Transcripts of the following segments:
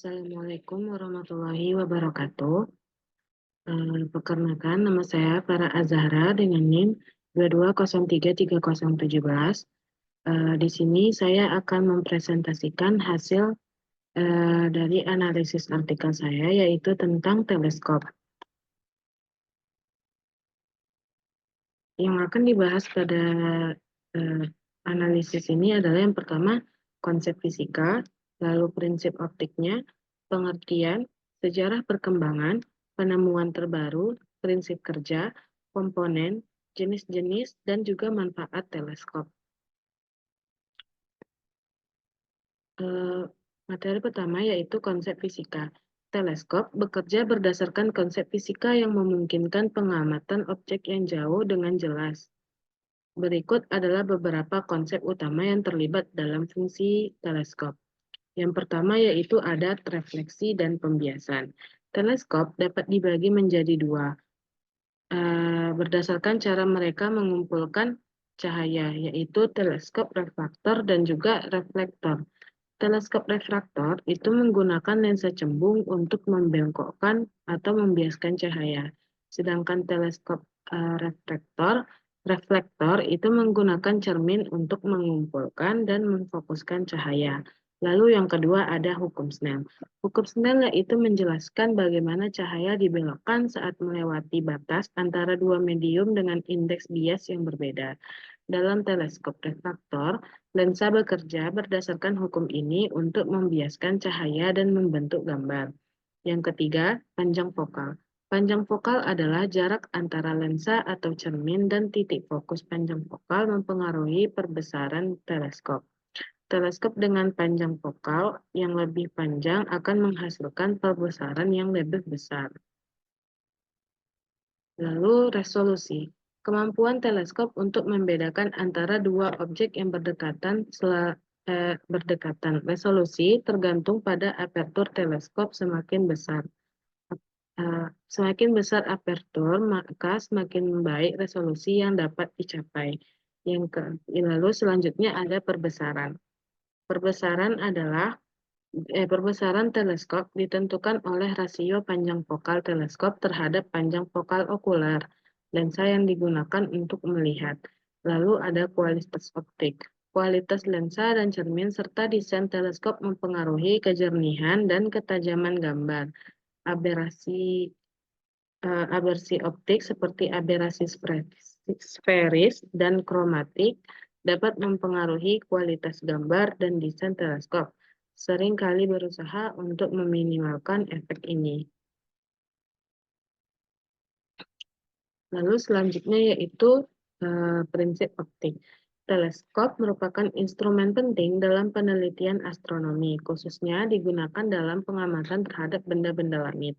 Assalamualaikum warahmatullahi wabarakatuh. Perkenalkan, nama saya Farah Azahra dengan NIM 22033017. Di sini saya akan mempresentasikan hasil dari analisis artikel saya, yaitu tentang teleskop. Yang akan dibahas pada eh, analisis ini adalah yang pertama, konsep fisika, lalu prinsip optiknya, pengertian, sejarah perkembangan, penemuan terbaru, prinsip kerja, komponen, jenis-jenis, dan juga manfaat teleskop. Eh, Materi pertama yaitu konsep fisika. Teleskop bekerja berdasarkan konsep fisika yang memungkinkan pengamatan objek yang jauh dengan jelas. Berikut adalah beberapa konsep utama yang terlibat dalam fungsi teleskop. Yang pertama yaitu adat, refleksi, dan pembiasan. Teleskop dapat dibagi menjadi dua, berdasarkan cara mereka mengumpulkan cahaya, yaitu teleskop refraktor dan juga reflektor. Teleskop refraktor itu menggunakan lensa cembung untuk membengkokkan atau membiaskan cahaya. Sedangkan teleskop reflektor itu menggunakan cermin untuk mengumpulkan dan memfokuskan cahaya. Lalu yang kedua ada hukum Snell. Hukum Snell yaitu menjelaskan bagaimana cahaya dibelokkan saat melewati batas antara dua medium dengan indeks bias yang berbeda. Dalam teleskop refraktor, lensa bekerja berdasarkan hukum ini untuk membiaskan cahaya dan membentuk gambar. Yang ketiga, panjang fokal. Panjang fokal adalah jarak antara lensa atau cermin dan titik fokus panjang fokal mempengaruhi perbesaran teleskop. Teleskop dengan panjang fokal yang lebih panjang akan menghasilkan perbesaran yang lebih besar. Lalu resolusi. Kemampuan teleskop untuk membedakan antara dua objek yang berdekatan. Resolusi tergantung pada apertur teleskop semakin besar. Semakin besar apertur, maka semakin baik resolusi yang dapat dicapai. Lalu selanjutnya ada perbesaran. Perbesaran teleskop ditentukan oleh rasio panjang fokal teleskop terhadap panjang fokal okuler, lensa yang digunakan untuk melihat. Lalu ada kualitas optik. Kualitas lensa dan cermin serta desain teleskop mempengaruhi kejernihan dan ketajaman gambar. Aberasi optik seperti aberasi sferis dan kromatik dapat mempengaruhi kualitas gambar dan desain teleskop. Sering kali berusaha untuk meminimalkan efek ini. Lalu selanjutnya yaitu prinsip optik. Teleskop merupakan instrumen penting dalam penelitian astronomi, khususnya digunakan dalam pengamatan terhadap benda-benda langit.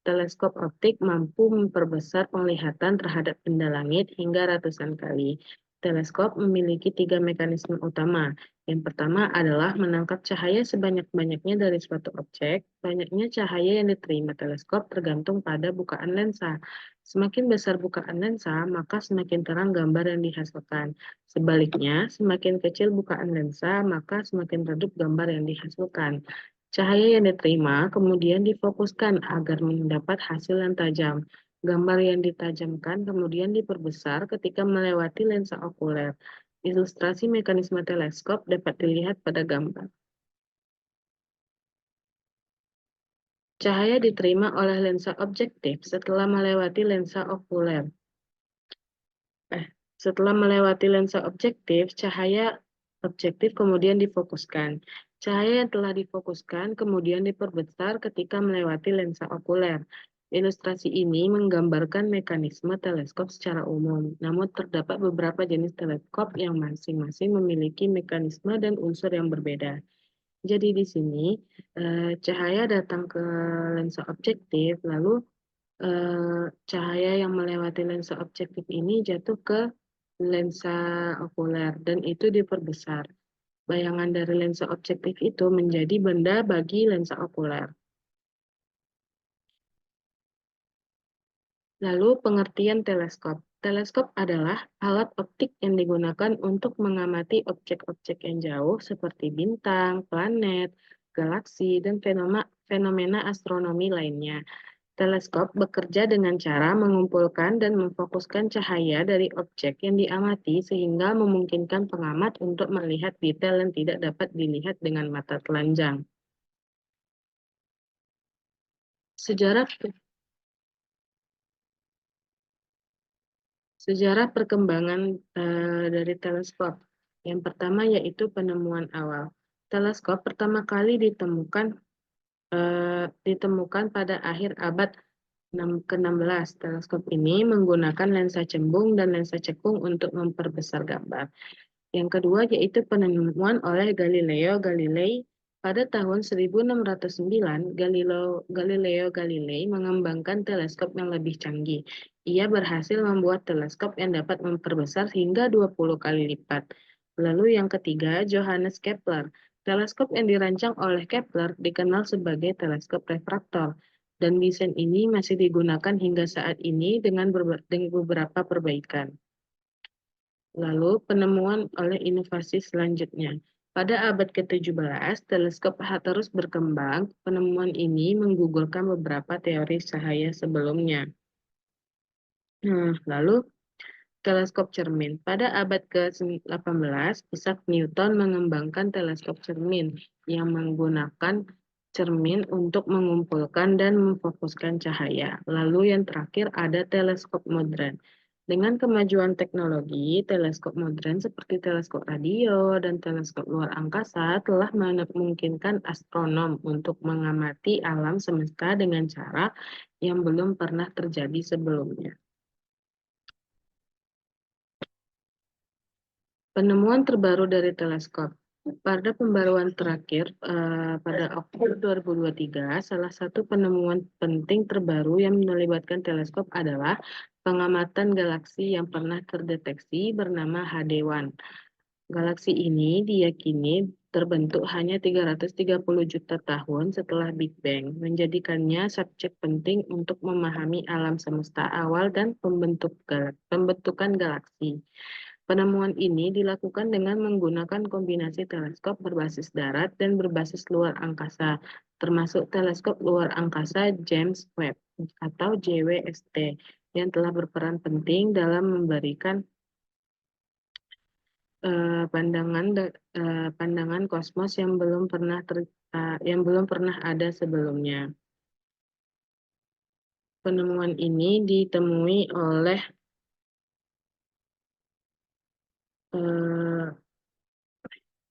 Teleskop optik mampu memperbesar penglihatan terhadap benda langit hingga ratusan kali. Teleskop memiliki tiga mekanisme utama. Yang pertama adalah menangkap cahaya sebanyak-banyaknya dari suatu objek. Banyaknya cahaya yang diterima teleskop tergantung pada bukaan lensa. Semakin besar bukaan lensa, maka semakin terang gambar yang dihasilkan. Sebaliknya, semakin kecil bukaan lensa, maka semakin redup gambar yang dihasilkan. Cahaya yang diterima kemudian difokuskan agar mendapat hasil yang tajam. Gambar yang ditajamkan kemudian diperbesar ketika melewati lensa okuler. Ilustrasi mekanisme teleskop dapat dilihat pada gambar. Cahaya diterima oleh lensa objektif setelah melewati lensa okuler. Setelah melewati lensa objektif, cahaya objektif kemudian difokuskan. Cahaya yang telah difokuskan kemudian diperbesar ketika melewati lensa okuler. Ilustrasi ini menggambarkan mekanisme teleskop secara umum, namun terdapat beberapa jenis teleskop yang masing-masing memiliki mekanisme dan unsur yang berbeda. Jadi di sini cahaya datang ke lensa objektif, lalu cahaya yang melewati lensa objektif ini jatuh ke lensa okuler dan itu diperbesar. Bayangan dari lensa objektif itu menjadi benda bagi lensa okuler. Lalu pengertian teleskop. Teleskop adalah alat optik yang digunakan untuk mengamati objek-objek yang jauh seperti bintang, planet, galaksi, dan fenomena astronomi lainnya. Teleskop bekerja dengan cara mengumpulkan dan memfokuskan cahaya dari objek yang diamati sehingga memungkinkan pengamat untuk melihat detail yang tidak dapat dilihat dengan mata telanjang. Sejarah Sejarah perkembangan dari teleskop. Yang pertama yaitu penemuan awal. Teleskop pertama kali ditemukan pada akhir abad ke-16. Teleskop ini menggunakan lensa cembung dan lensa cekung untuk memperbesar gambar. Yang kedua yaitu penemuan oleh Galileo Galilei. Pada tahun 1609, Galileo Galilei mengembangkan teleskop yang lebih canggih. Ia berhasil membuat teleskop yang dapat memperbesar hingga 20 kali lipat. Lalu yang ketiga, Johannes Kepler. Teleskop yang dirancang oleh Kepler dikenal sebagai teleskop refraktor. Dan desain ini masih digunakan hingga saat ini dengan beberapa perbaikan. Lalu penemuan oleh inovasi selanjutnya. Pada abad ke-17, teleskop terus berkembang. Penemuan ini menggugurkan beberapa teori cahaya sebelumnya. Lalu teleskop cermin. Pada abad ke-18, Isaac Newton mengembangkan teleskop cermin yang menggunakan cermin untuk mengumpulkan dan memfokuskan cahaya. Lalu yang terakhir ada teleskop modern. Dengan kemajuan teknologi, teleskop modern seperti teleskop radio dan teleskop luar angkasa telah memungkinkan astronom untuk mengamati alam semesta dengan cara yang belum pernah terjadi sebelumnya. Penemuan terbaru dari teleskop. Pada pembaruan terakhir pada Oktober 2023, salah satu penemuan penting terbaru yang melibatkan teleskop adalah pengamatan galaksi yang pernah terdeteksi bernama HD1. Galaksi ini diyakini terbentuk hanya 330 juta tahun setelah Big Bang, menjadikannya subjek penting untuk memahami alam semesta awal dan pembentukan galaksi. Penemuan ini dilakukan dengan menggunakan kombinasi teleskop berbasis darat dan berbasis luar angkasa, termasuk teleskop luar angkasa James Webb atau JWST, yang telah berperan penting dalam memberikan pandangan kosmos yang belum pernah ada sebelumnya. Penemuan ini ditemui oleh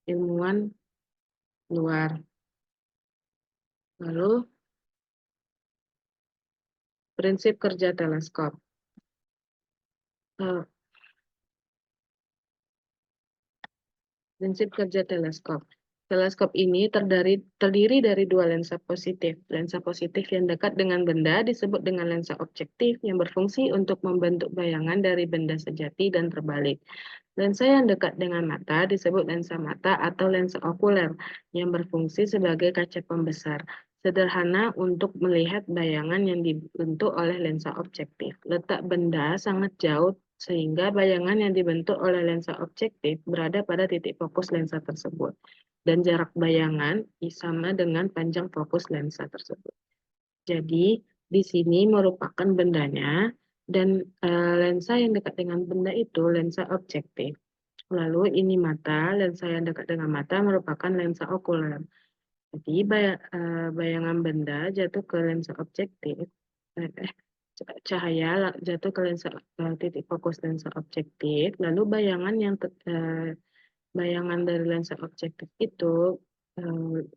ilmuwan luar. Lalu prinsip kerja teleskop. Prinsip kerja teleskop. Teleskop ini terdiri dari dua lensa positif. Lensa positif yang dekat dengan benda disebut dengan lensa objektif yang berfungsi untuk membentuk bayangan dari benda sejati dan terbalik. Lensa yang dekat dengan mata disebut lensa mata atau lensa okuler yang berfungsi sebagai kaca pembesar. Sederhana untuk melihat bayangan yang dibentuk oleh lensa objektif. Letak benda sangat jauh sehingga bayangan yang dibentuk oleh lensa objektif berada pada titik fokus lensa tersebut. Dan jarak bayangan sama dengan panjang fokus lensa tersebut. Jadi, di sini merupakan bendanya, dan lensa yang dekat dengan benda itu lensa objektif. Lalu ini mata, lensa yang dekat dengan mata merupakan lensa okuler. Jadi bayangan benda jatuh ke lensa objektif, cahaya jatuh ke lensa titik fokus lensa objektif, lalu bayangan dari lensa objektif itu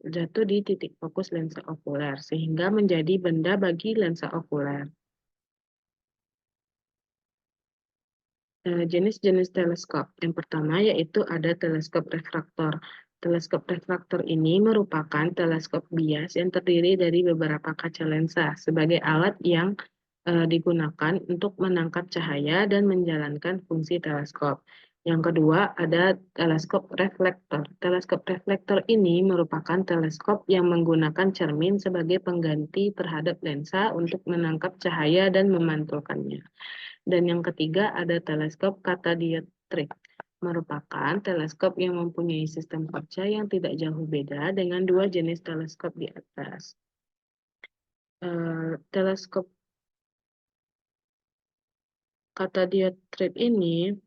jatuh di titik fokus lensa okuler, sehingga menjadi benda bagi lensa okuler. Jenis-jenis teleskop. Yang pertama yaitu ada teleskop refraktor. Teleskop refraktor ini merupakan teleskop bias yang terdiri dari beberapa kaca lensa sebagai alat yang digunakan untuk menangkap cahaya dan menjalankan fungsi teleskop. Yang kedua ada teleskop reflektor. Teleskop reflektor ini merupakan teleskop yang menggunakan cermin sebagai pengganti terhadap lensa untuk menangkap cahaya dan memantulkannya. Dan yang ketiga ada teleskop katadioptrik. merupakan teleskop yang mempunyai sistem kerja yang tidak jauh beda dengan dua jenis teleskop di atas. Teleskop kata dioptrik ini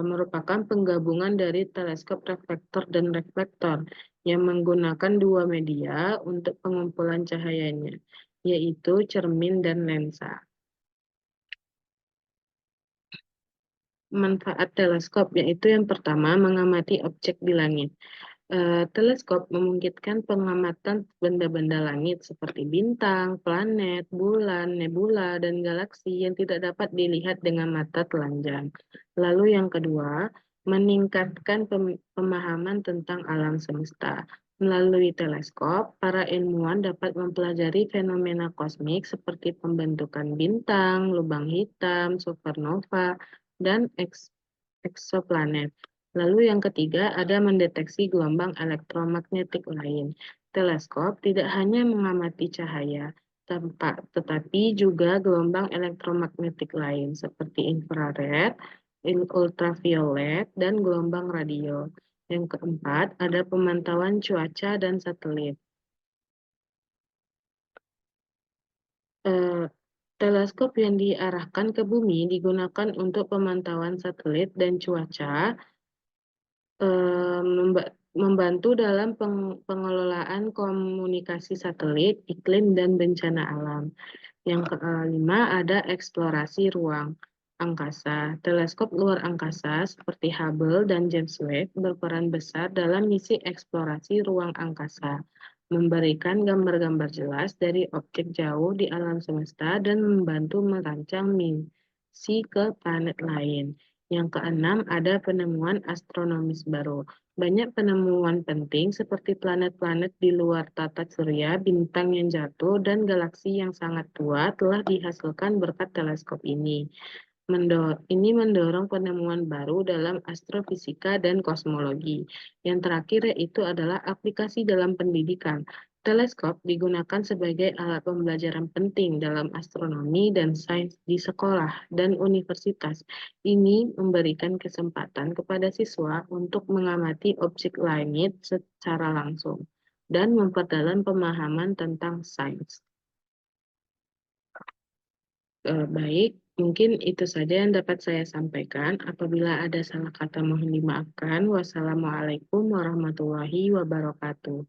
merupakan penggabungan dari teleskop reflektor dan reflektor yang menggunakan dua media untuk pengumpulan cahayanya, yaitu cermin dan lensa. Manfaat teleskop yaitu yang pertama mengamati objek di langit. Teleskop memungkinkan pengamatan benda-benda langit seperti bintang, planet, bulan, nebula, dan galaksi yang tidak dapat dilihat dengan mata telanjang. Lalu yang kedua, meningkatkan pemahaman tentang alam semesta. Melalui teleskop, para ilmuwan dapat mempelajari fenomena kosmik seperti pembentukan bintang, lubang hitam, supernova, dan eksoplanet. Lalu yang ketiga ada mendeteksi gelombang elektromagnetik lain. Teleskop tidak hanya mengamati cahaya, tetapi juga gelombang elektromagnetik lain seperti infrared, ultraviolet, dan gelombang radio. Yang keempat ada pemantauan cuaca dan satelit. Eh, Teleskop yang diarahkan ke bumi digunakan untuk pemantauan satelit dan cuaca, membantu dalam pengelolaan komunikasi satelit, iklim, dan bencana alam. Yang kelima ada eksplorasi ruang angkasa. Teleskop luar angkasa seperti Hubble dan James Webb berperan besar dalam misi eksplorasi ruang angkasa, memberikan gambar-gambar jelas dari objek jauh di alam semesta dan membantu merancang misi ke planet lain. Yang keenam ada penemuan astronomis baru. Banyak penemuan penting seperti planet-planet di luar tata surya, bintang yang jatuh, dan galaksi yang sangat tua telah dihasilkan berkat teleskop ini. Ini mendorong penemuan baru dalam astrofisika dan kosmologi. Yang terakhir yaitu adalah aplikasi dalam pendidikan. Teleskop digunakan sebagai alat pembelajaran penting dalam astronomi dan sains di sekolah dan universitas. Ini memberikan kesempatan kepada siswa untuk mengamati objek langit secara langsung dan memperdalam pemahaman tentang sains. Baik, mungkin itu saja yang dapat saya sampaikan. Apabila ada salah kata mohon dimaafkan. Wassalamualaikum warahmatullahi wabarakatuh.